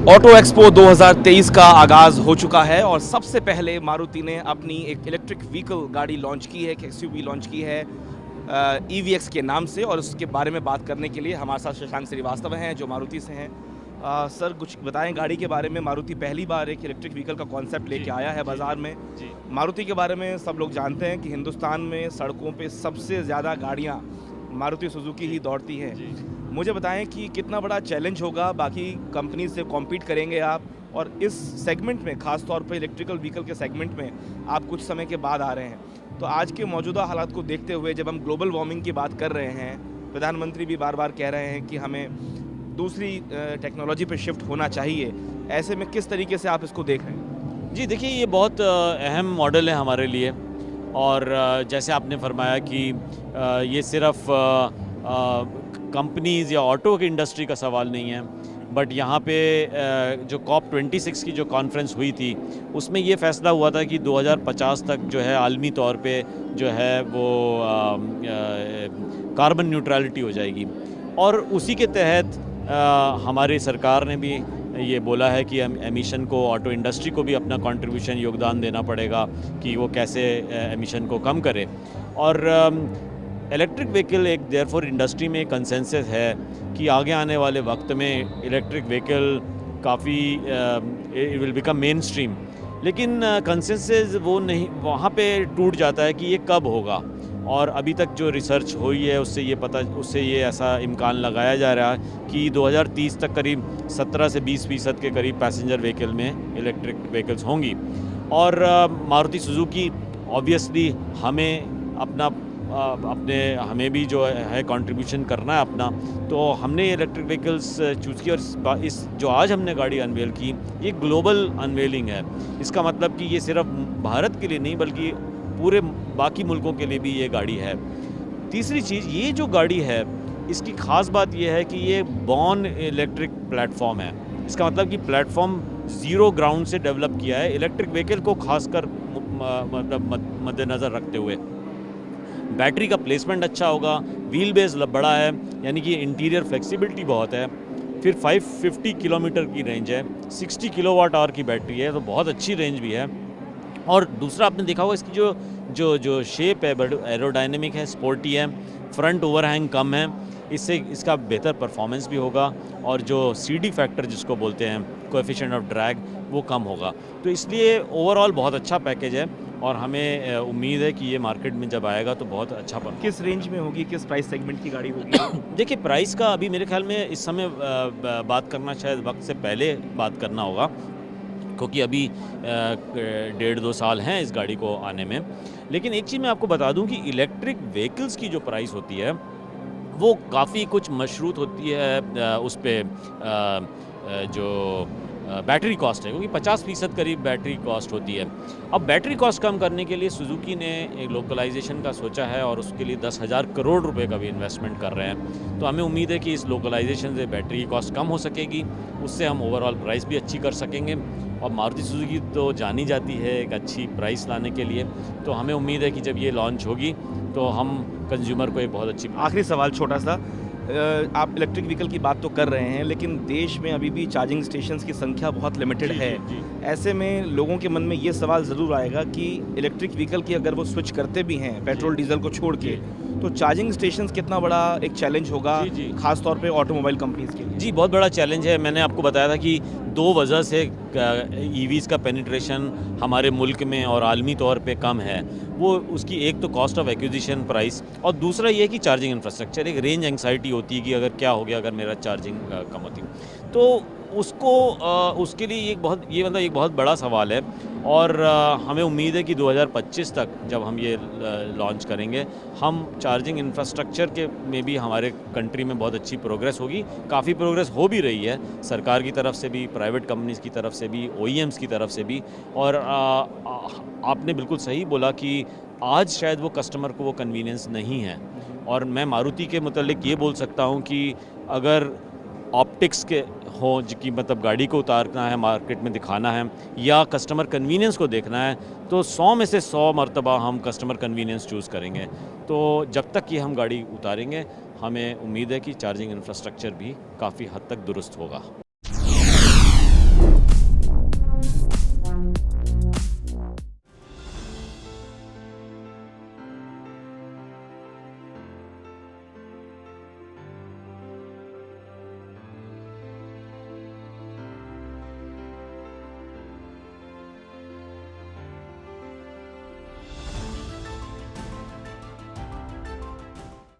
Auto expo 2023 का आगाज़ हो चुका है और सबसे पहले मारुति ने अपनी एक इलेक्ट्रिक व्हीकल गाड़ी लॉन्च की है, एक एक्सयूवी लॉन्च की है EVX के नाम से। और उसके बारे में बात करने के लिए हमारे साथ शशांक श्रीवास्तव हैं जो मारुति से हैं। सर कुछ बताएं गाड़ी के बारे में। मारुति पहली बार एक इलेक्ट्रिक व्हीकल का कॉन्सेप्ट लेके आया है बाज़ार में। मारुति के बारे में सब लोग जानते हैं कि हिंदुस्तान में सड़कों पे सबसे ज़्यादा गाड़ियाँ मारुति सुजुकी ही दौड़ती हैं। मुझे बताएं कि कितना बड़ा चैलेंज होगा, बाकी कंपनी से कॉम्पीट करेंगे आप, और इस सेगमेंट में ख़ास तौर पर इलेक्ट्रिकल व्हीकल के सेगमेंट में आप कुछ समय के बाद आ रहे हैं। तो आज के मौजूदा हालात को देखते हुए जब हम ग्लोबल वार्मिंग की बात कर रहे हैं, प्रधानमंत्री भी बार बार कह रहे हैं कि हमें दूसरी टेक्नोलॉजी पर शिफ्ट होना चाहिए, ऐसे में किस तरीके से आप इसको देख रहे हैं? जी देखिए, ये बहुत अहम मॉडल है हमारे लिए। और जैसे आपने फरमाया कि ये सिर्फ कंपनीज़ या ऑटो की इंडस्ट्री का सवाल नहीं है, बट यहाँ पे जो COP26 की जो कॉन्फ्रेंस हुई थी उसमें ये फ़ैसला हुआ था कि 2050 तक जो है आलमी तौर पे जो है वो कार्बन न्यूट्रलिटी हो जाएगी। और उसी के तहत हमारी सरकार ने भी ये बोला है कि एमिशन को, ऑटो इंडस्ट्री को भी अपना कंट्रीब्यूशन, योगदान देना पड़ेगा कि वो कैसे एमिशन को कम करे। और इलेक्ट्रिक व्हीकल एक देयरफॉर इंडस्ट्री में कंसेंसस है कि आगे आने वाले वक्त में इलेक्ट्रिक व्हीकल काफ़ी it will become main stream. लेकिन कंसेंसस वो नहीं, वहाँ पे टूट जाता है कि ये कब होगा। और अभी तक जो रिसर्च हुई है उससे ये ऐसा इम्कान लगाया जा रहा है कि 2030 तक करीब 17 से 20% के करीब पैसेंजर व्हीकल में इलेक्ट्रिक व्हीकल्स होंगी। और मारुति सुजुकी ऑब्वियसली हमें भी जो है कंट्रीब्यूशन करना है अपना, तो हमने इलेक्ट्रिक व्हीकल्स चूज़ की। और इस जो आज हमने गाड़ी अनवेल की, ये ग्लोबल अनवेलिंग है। इसका मतलब कि ये सिर्फ भारत के लिए नहीं बल्कि पूरे बाकी मुल्कों के लिए भी ये गाड़ी है। तीसरी चीज़, ये जो गाड़ी है इसकी ख़ास बात ये है कि ये बॉर्न इलेक्ट्रिक प्लेटफॉर्म है। इसका मतलब कि प्लेटफॉर्म ज़ीरो ग्राउंड से डेवलप किया है इलेक्ट्रिक व्हीकल को खासकर मतलब मद्देनज़र रखते हुए। बैटरी का प्लेसमेंट अच्छा होगा, व्हील बेस बड़ा है, यानी कि इंटीरियर फ्लेक्सिबिलिटी बहुत है। फिर 550 किलोमीटर की रेंज है, 60 किलोवाट आवर की बैटरी है, तो बहुत अच्छी रेंज भी है। और दूसरा आपने देखा होगा इसकी जो शेप है बड़ी एरोडायनेमिक है, स्पोर्टी है, फ्रंट ओवरहैंग कम है, इससे इसका बेहतर परफॉर्मेंस भी होगा। और जो CD फैक्टर जिसको बोलते हैं, कोएफिशिएंट ऑफ ड्रैग, वो कम होगा। तो इसलिए ओवरऑल बहुत अच्छा पैकेज है और हमें उम्मीद है कि ये मार्केट में जब आएगा तो बहुत अच्छा परफॉर्म। किस रेंज में होगी, किस प्राइस सेगमेंट की गाड़ी होगी? देखिए, प्राइस का अभी मेरे ख्याल में इस समय बात करना शायद वक्त से पहले बात करना होगा, क्योंकि अभी 1.5-2 साल हैं इस गाड़ी को आने में। लेकिन एक चीज़ मैं आपको बता दूं कि इलेक्ट्रिक व्हीकल्स की जो प्राइस होती है वो काफ़ी कुछ मशरूत होती है उस पर जो बैटरी कॉस्ट है, क्योंकि 50% करीब बैटरी कॉस्ट होती है। अब बैटरी कॉस्ट कम करने के लिए सुजुकी ने एक लोकलाइजेशन का सोचा है और उसके लिए 10,000 करोड़ रुपए का भी इन्वेस्टमेंट कर रहे हैं। तो हमें उम्मीद है कि इस लोकलाइजेशन से बैटरी की कॉस्ट कम हो सकेगी, उससे हम ओवरऑल प्राइस भी अच्छी कर सकेंगे। और मारुति सुजुकी तो जानी जाती है एक अच्छी प्राइस लाने के लिए, तो हमें उम्मीद है कि जब ये लॉन्च होगी तो हम कंज्यूमर को एक बहुत अच्छी। आखिरी सवाल छोटा सा, आप इलेक्ट्रिक व्हीकल की बात तो कर रहे हैं, लेकिन देश में अभी भी चार्जिंग स्टेशंस की संख्या बहुत लिमिटेड है। ऐसे में लोगों के मन में ये सवाल ज़रूर आएगा कि इलेक्ट्रिक व्हीकल की अगर वो स्विच करते भी हैं पेट्रोल डीजल को छोड़ के, तो चार्जिंग स्टेशंस कितना बड़ा एक चैलेंज होगा खास तौर पे ऑटोमोबाइल कंपनीज के लिए? जी, बहुत बड़ा चैलेंज है। मैंने आपको बताया था कि 2 वजह से EVs का पेनिट्रेशन हमारे मुल्क में और आलमी तौर पे कम है। वो उसकी एक तो कॉस्ट ऑफ एक्विजिशन प्राइस, और दूसरा ये है कि चार्जिंग इंफ्रास्ट्रक्चर। एक रेंज एंग्जाइटी होती है कि अगर क्या हो गया अगर मेरा चार्जिंग कम होती, तो उसके लिए एक बहुत बड़ा सवाल है। और हमें उम्मीद है कि 2025 तक जब हम ये लॉन्च करेंगे, हम चार्जिंग इंफ्रास्ट्रक्चर के में भी हमारे कंट्री में बहुत अच्छी प्रोग्रेस होगी। काफ़ी प्रोग्रेस हो भी रही है, सरकार की तरफ से भी, प्राइवेट कंपनीज़ की तरफ से भी, OEMs की तरफ से भी। और आपने बिल्कुल सही बोला कि आज शायद वो कस्टमर को वो कन्वीनियंस नहीं है। और मैं मारुति के मुतालिक ये बोल सकता हूँ कि अगर ऑप्टिक्स के हो कि मतलब गाड़ी को उतारना है, मार्केट में दिखाना है, या कस्टमर कन्वीनियंस को देखना है, तो 100 में से 100 मरतबा हम कस्टमर कन्वीनियंस चूज़ करेंगे। तो जब तक कि हम गाड़ी उतारेंगे, हमें उम्मीद है कि चार्जिंग इंफ्रास्ट्रक्चर भी काफ़ी हद तक दुरुस्त होगा।